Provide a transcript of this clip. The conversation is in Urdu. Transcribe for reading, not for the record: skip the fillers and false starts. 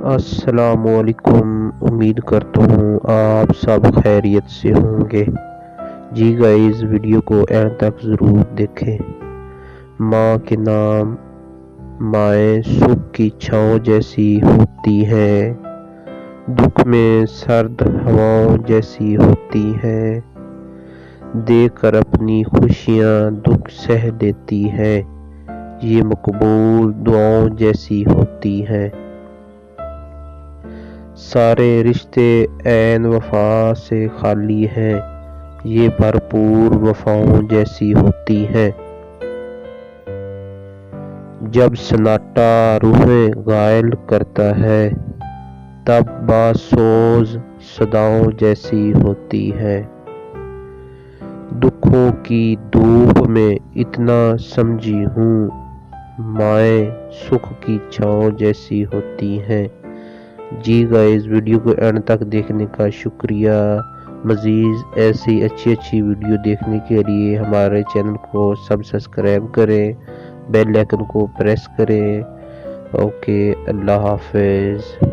السلام علیکم۔ امید کرتا ہوں آپ سب خیریت سے ہوں گے۔ جی گائز، ویڈیو کو اینڈ تک ضرور دیکھیں۔ ماں کے نام مائیں سکھ کی چھاؤں جیسی ہوتی ہیں، دکھ میں سرد ہواؤں جیسی ہوتی ہیں، دے کر اپنی خوشیاں دکھ سہ لیتی ہیں، یہ مقبول دعاؤں جیسی ہوتی ہیں۔ سارے رشتے عین وفا سے خالی ہیں، یہ بھرپور وفاؤں جیسی ہوتی ہیں۔ جب سناٹا روحیں گھائل کرتا ہے، تب باسوز صداؤں جیسی ہوتی ہیں۔ دکھوں کی دھوپ میں اتنا سمجھی ہوں، مائیں سکھ کی چھاؤں جیسی ہوتی ہیں۔ جی گائز، ویڈیو کو اینڈ تک دیکھنے کا شکریہ۔ مزید ایسی اچھی ویڈیو دیکھنے کے لیے ہمارے چینل کو سبسکرائب کریں، بیل آئیکن کو پریس کریں۔ اوکے، اللہ حافظ۔